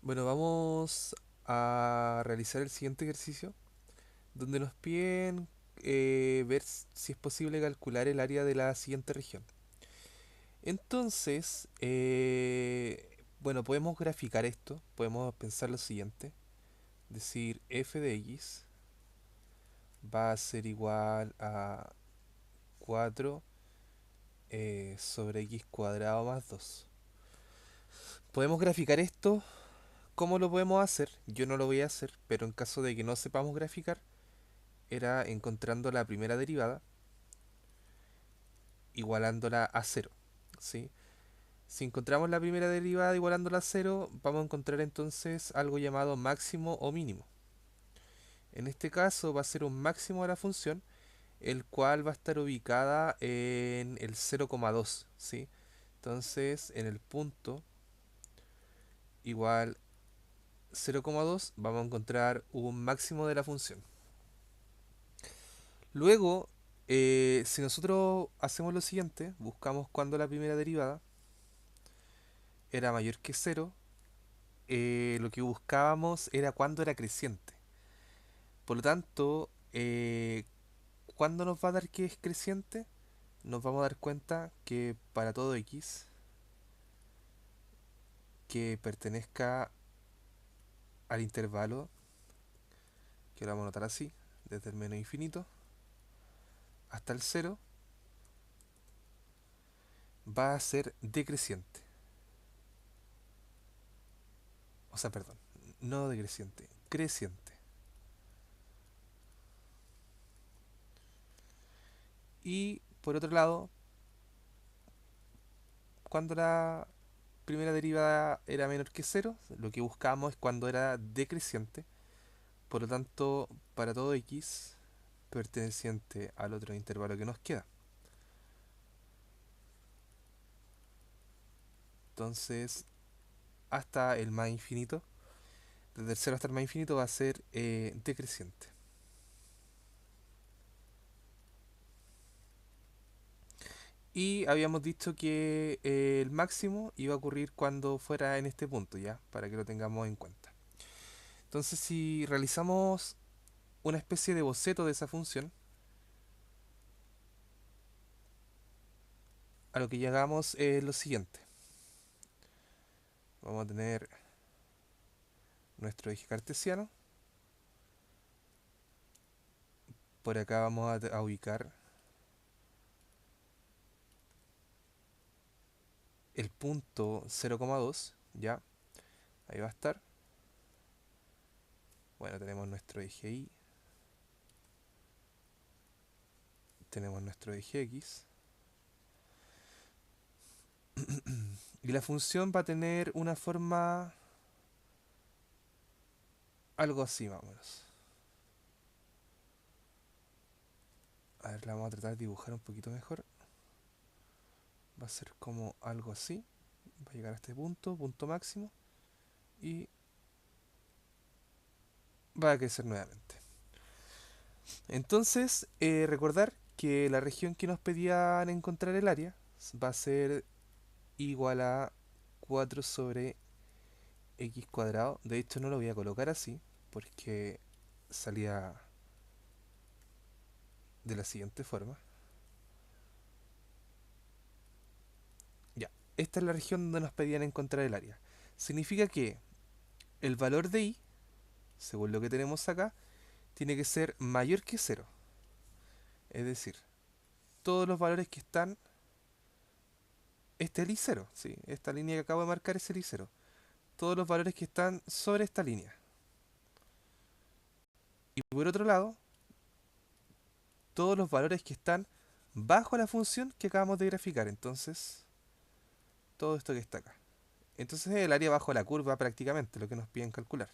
Bueno, vamos a realizar el siguiente ejercicio, donde nos piden ver si es posible calcular el área de la siguiente región. Entonces, bueno, podemos graficar esto, podemos pensar lo siguiente, decir f de x va a ser igual a 4 sobre x cuadrado más 2. Podemos graficar esto. ¿Cómo lo podemos hacer? Yo no lo voy a hacer, pero en caso de que no sepamos graficar, era encontrando la primera derivada, igualándola a cero, ¿sí? Si encontramos la primera derivada igualándola a cero, vamos a encontrar entonces algo llamado máximo o mínimo. En este caso va a ser un máximo de la función, el cual va a estar ubicada en el 0,2, ¿sí? Entonces, en el punto igual 0,2 vamos a encontrar un máximo de la función. Luego, si nosotros hacemos lo siguiente, buscamos cuando la primera derivada era mayor que cero, lo que buscábamos era cuando era creciente. Por lo tanto, ¿cuándo nos va a dar que es creciente? Nos vamos a dar cuenta que para todo x que pertenezca al intervalo, que lo vamos a notar así, desde el menos infinito hasta el cero, va a ser decreciente. O sea, perdón, no decreciente, creciente. Y por otro lado, cuando la primera derivada era menor que cero, lo que buscábamos es cuando era decreciente. Por lo tanto, para todo x perteneciente al otro intervalo que nos queda. Entonces, hasta el más infinito, desde el cero hasta el más infinito va a ser decreciente. Y habíamos dicho que el máximo iba a ocurrir cuando fuera en este punto, ¿ya? Para que lo tengamos en cuenta. Entonces, si realizamos una especie de boceto de esa función, a lo que llegamos es lo siguiente. Vamos a tener nuestro eje cartesiano. Por acá vamos a ubicar el punto 0,2, ¿ya? Ahí va a estar. Bueno, tenemos nuestro eje Y, tenemos nuestro eje X. Y la función va a tener una forma algo así más o menos. A ver, la vamos a tratar de dibujar un poquito mejor. Va a ser como algo así. Va a llegar a este punto, punto máximo. Y va a crecer nuevamente. Entonces, recordar que la región que nos pedían encontrar el área va a ser igual a 4 sobre x cuadrado. De hecho, no lo voy a colocar así porque salía de la siguiente forma. Ya, esta es la región donde nos pedían encontrar el área. Significa que el valor de y, según lo que tenemos acá, tiene que ser mayor que cero. Es decir, todos los valores que están, este es el i0, ¿sí? Esta línea que acabo de marcar es el i0. Todos los valores que están sobre esta línea. Y por otro lado, todos los valores que están bajo la función que acabamos de graficar. Entonces, todo esto que está acá. Entonces es el área bajo la curva prácticamente, lo que nos piden calcular.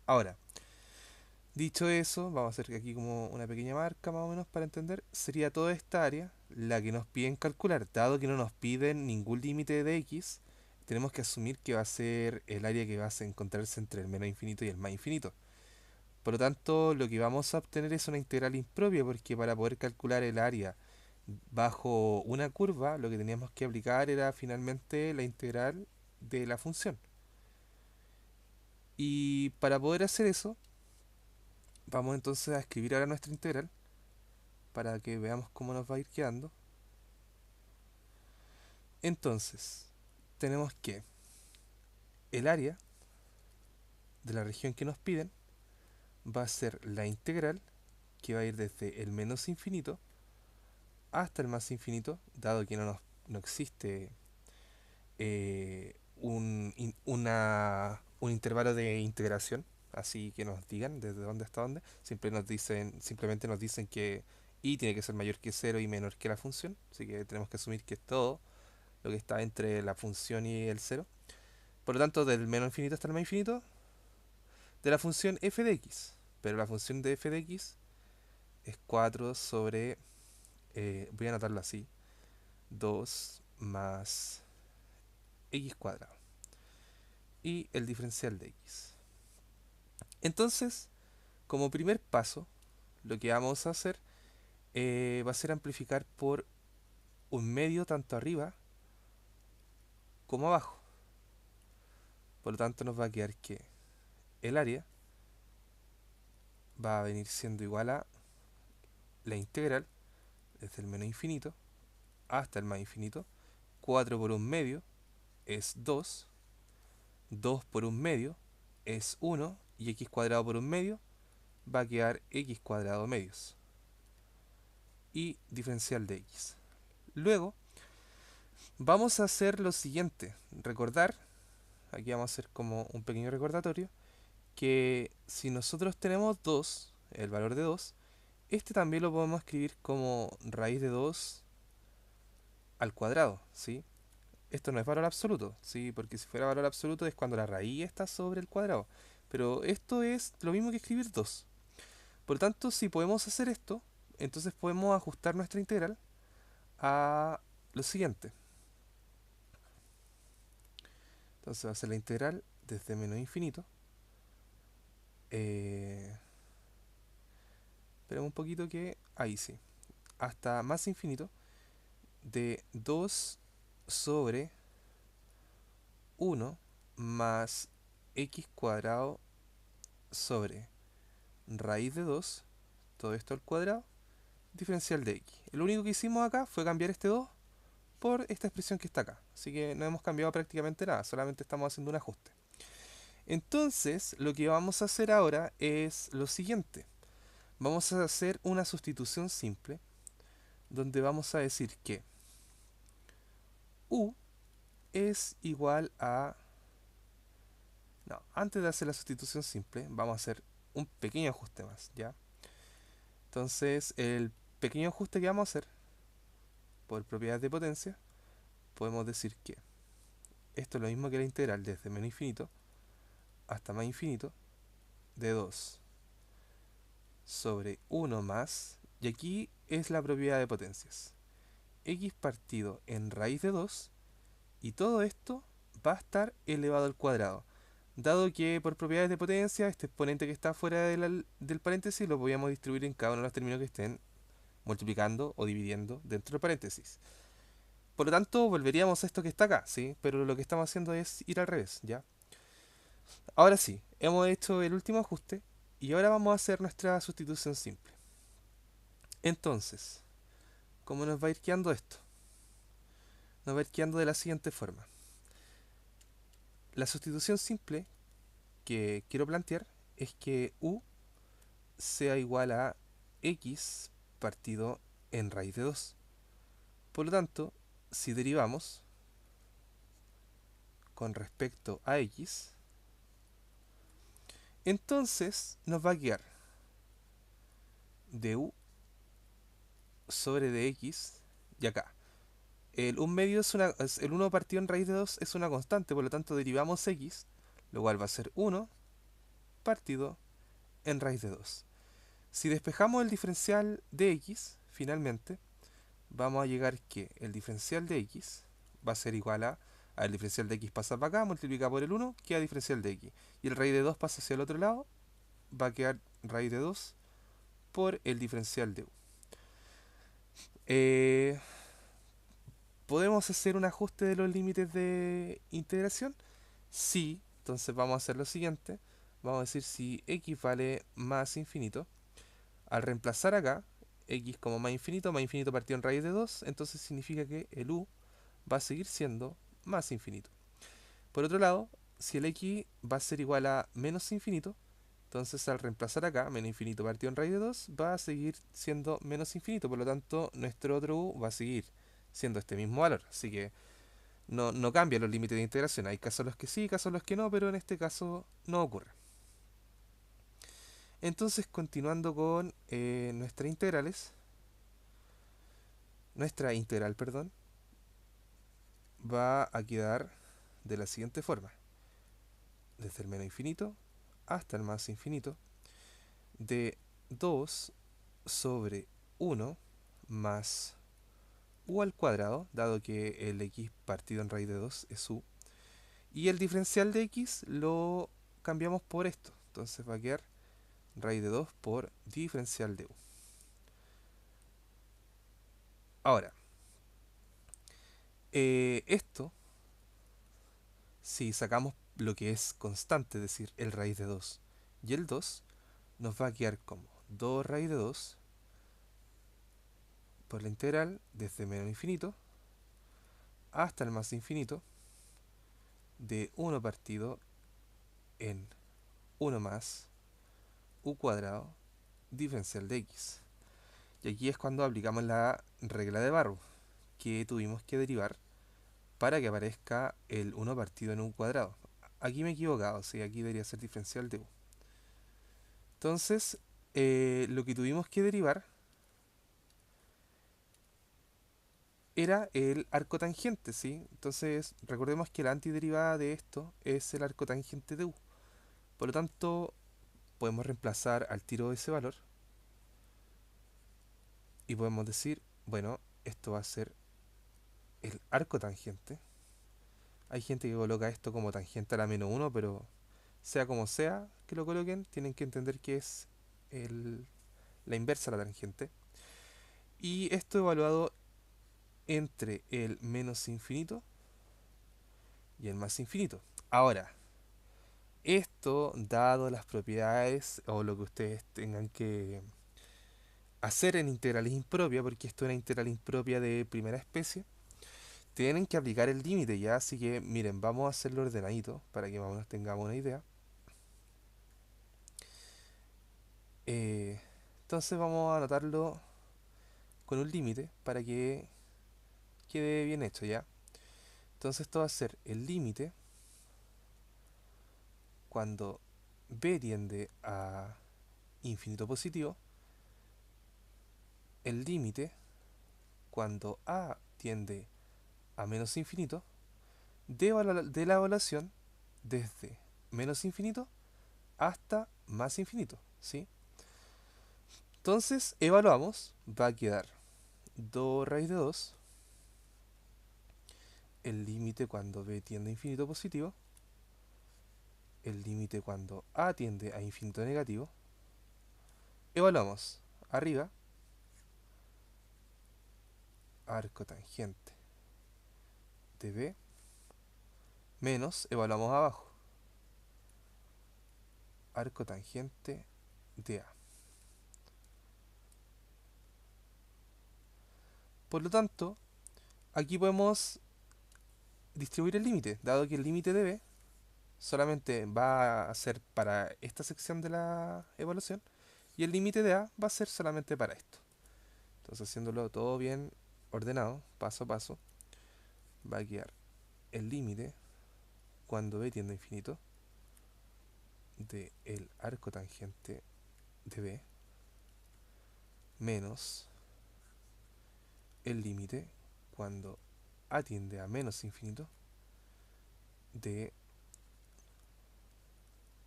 Ahora, dicho eso, vamos a hacer aquí como una pequeña marca más o menos para entender. Sería toda esta área la que nos piden calcular. Dado que no nos piden ningún límite de x, tenemos que asumir que va a ser el área que va a encontrarse entre el menos infinito y el más infinito. Por lo tanto, lo que vamos a obtener es una integral impropia, porque para poder calcular el área bajo una curva, lo que teníamos que aplicar era finalmente la integral de la función. Y para poder hacer eso, vamos entonces a escribir ahora nuestra integral para que veamos cómo nos va a ir quedando. Entonces, tenemos que el área de la región que nos piden va a ser la integral que va a ir desde el menos infinito hasta el más infinito, dado que no existe un intervalo de integración, así que nos digan desde dónde hasta dónde. Simplemente nos dicen que y tiene que ser mayor que cero y menor que la función, así que tenemos que asumir que es todo lo que está entre la función y el cero. Por lo tanto, del menos infinito hasta el más infinito, de la función f de x. Pero la función de f de x es 4 sobre, voy a anotarlo así, 2 más x cuadrado. Y el diferencial de x. Entonces, como primer paso, lo que vamos a hacer va a ser amplificar por un medio tanto arriba como abajo. Por lo tanto, nos va a quedar que el área va a venir siendo igual a la integral desde el menos infinito hasta el más infinito. 4 por un medio es 2, 2 por un medio es 1 y x cuadrado por un medio va a quedar x cuadrado medios y diferencial de x. Luego vamos a hacer lo siguiente, recordar, aquí vamos a hacer como un pequeño recordatorio, que si nosotros tenemos 2, el valor de 2, este también lo podemos escribir como raíz de 2 al cuadrado, ¿sí? Esto no es valor absoluto, ¿sí? Porque si fuera valor absoluto es cuando la raíz está sobre el cuadrado. Pero esto es lo mismo que escribir 2. Por lo tanto, si podemos hacer esto, entonces podemos ajustar nuestra integral a lo siguiente. Entonces va a ser la integral desde menos infinito. Esperemos un poquito que... Ahí sí. Hasta más infinito de 2 sobre 1 más x cuadrado sobre raíz de 2, todo esto al cuadrado, diferencial de x. Lo único que hicimos acá fue cambiar este 2 por esta expresión que está acá. Así que no hemos cambiado prácticamente nada, solamente estamos haciendo un ajuste. Entonces, lo que vamos a hacer ahora es lo siguiente. Vamos a hacer una sustitución simple, donde vamos a decir que u es igual a... No, antes de hacer la sustitución simple, vamos a hacer un pequeño ajuste más, ¿ya? Entonces, el pequeño ajuste que vamos a hacer, por propiedades de potencia, podemos decir que esto es lo mismo que la integral desde menos infinito hasta más infinito de 2 sobre 1 más, y aquí es la propiedad de potencias, x partido en raíz de 2, y todo esto va a estar elevado al cuadrado. Dado que por propiedades de potencia, este exponente que está fuera del paréntesis lo podíamos distribuir en cada uno de los términos que estén multiplicando o dividiendo dentro del paréntesis. Por lo tanto, volveríamos a esto que está acá, ¿sí? Pero lo que estamos haciendo es ir al revés, ¿ya? Ahora sí, hemos hecho el último ajuste y ahora vamos a hacer nuestra sustitución simple. Entonces, ¿cómo nos va a ir quedando esto? Nos va a ir quedando de la siguiente forma. La sustitución simple que quiero plantear es que u sea igual a x partido en raíz de 2. Por lo tanto, si derivamos con respecto a x, entonces nos va a quedar de u sobre de x, y acá el 1 medio el 1 partido en raíz de 2 es una constante, por lo tanto derivamos x, lo cual va a ser 1 partido en raíz de 2. Si despejamos el diferencial de x, finalmente, vamos a llegar que el diferencial de x va a ser igual a el diferencial de x pasa para acá, multiplica por el 1, queda diferencial de x. Y el raíz de 2 pasa hacia el otro lado, va a quedar raíz de 2 por el diferencial de u. ¿Podemos hacer un ajuste de los límites de integración? Sí, entonces vamos a hacer lo siguiente. Vamos a decir si x vale más infinito. Al reemplazar acá x como más infinito partido en raíz de 2, entonces significa que el u va a seguir siendo más infinito. Por otro lado, si el x va a ser igual a menos infinito, entonces al reemplazar acá menos infinito partido en raíz de 2 va a seguir siendo menos infinito, por lo tanto nuestro otro u va a seguir siendo este mismo valor. Así que no cambia los límites de integración. Hay casos en los que sí, casos en los que no, pero en este caso no ocurre. Entonces, continuando con nuestras integrales, nuestra integral, perdón, va a quedar de la siguiente forma. Desde el menos infinito hasta el más infinito, de 2 sobre 1 más u al cuadrado, dado que el x partido en raíz de 2 es u, y el diferencial de x lo cambiamos por esto. Entonces va a quedar raíz de 2 por diferencial de u. Ahora, esto, si sacamos lo que es constante, es decir, el raíz de 2 y el 2, nos va a quedar como 2 raíz de 2 por la integral desde menos infinito hasta el más infinito de 1 partido en 1 más u cuadrado diferencial de x. Y aquí es cuando aplicamos la regla de Barrow, que tuvimos que derivar para que aparezca el 1 partido en u cuadrado. Aquí me he equivocado, sí, aquí debería ser diferencial de u. Entonces, lo que tuvimos que derivar era el arco tangente, ¿sí? Entonces, recordemos que la antiderivada de esto es el arco tangente de u. Por lo tanto, podemos reemplazar al tiro ese valor y podemos decir, bueno, esto va a ser el arco tangente. Hay gente que coloca esto como tangente a la menos 1, pero sea como sea que lo coloquen, tienen que entender que es el, la inversa a la tangente. Y esto evaluado entre el menos infinito y el más infinito. Ahora, esto, dado las propiedades o lo que ustedes tengan que hacer en integrales impropias, porque esto es una integral impropia de primera especie, tienen que aplicar el límite ya, así que miren, vamos a hacerlo ordenadito para que más o menos tengamos una idea. Eh, entonces vamos a anotarlo con un límite para que quede bien hecho ya. Entonces esto va a ser el límite cuando b tiende a infinito positivo, el límite cuando a tiende a menos infinito de la evaluación desde menos infinito hasta más infinito, ¿sí? Entonces evaluamos, va a quedar 2 raíz de 2, el límite cuando b tiende a infinito positivo, el límite cuando a tiende a infinito negativo. Evaluamos arriba, arco tangente de b, menos, evaluamos abajo, arco tangente de a. Por lo tanto, aquí podemos distribuir el límite, dado que el límite de b solamente va a ser para esta sección de la evaluación y el límite de a va a ser solamente para esto. Entonces, haciéndolo todo bien ordenado, paso a paso, va a quedar el límite cuando b tiende a infinito de el arco tangente de b menos el límite cuando a tiende a menos infinito de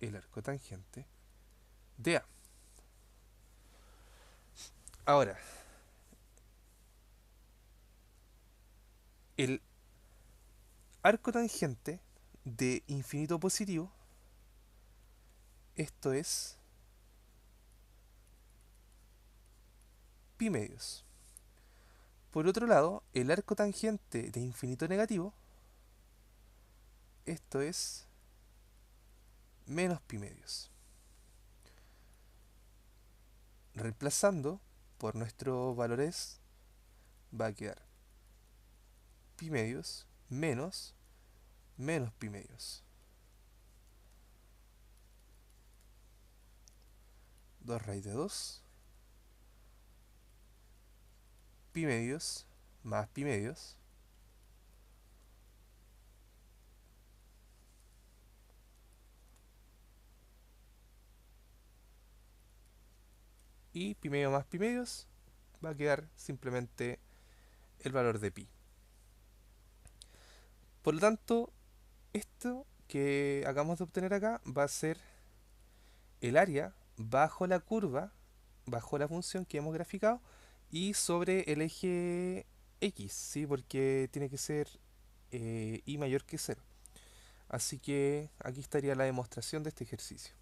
el arco tangente de a. Ahora, el arco tangente de infinito positivo, esto es pi medios. Por otro lado, el arco tangente de infinito negativo, esto es menos pi medios. Reemplazando por nuestros valores va a quedar pi medios menos menos pi medios. 2 raíz de 2 pi medios más pi medios y pi medio más pi medios va a quedar simplemente el valor de pi. Por lo tanto, esto que acabamos de obtener acá va a ser el área bajo la curva, bajo la función que hemos graficado y sobre el eje X, ¿sí? Porque tiene que ser y mayor que 0. Así que aquí estaría la demostración de este ejercicio.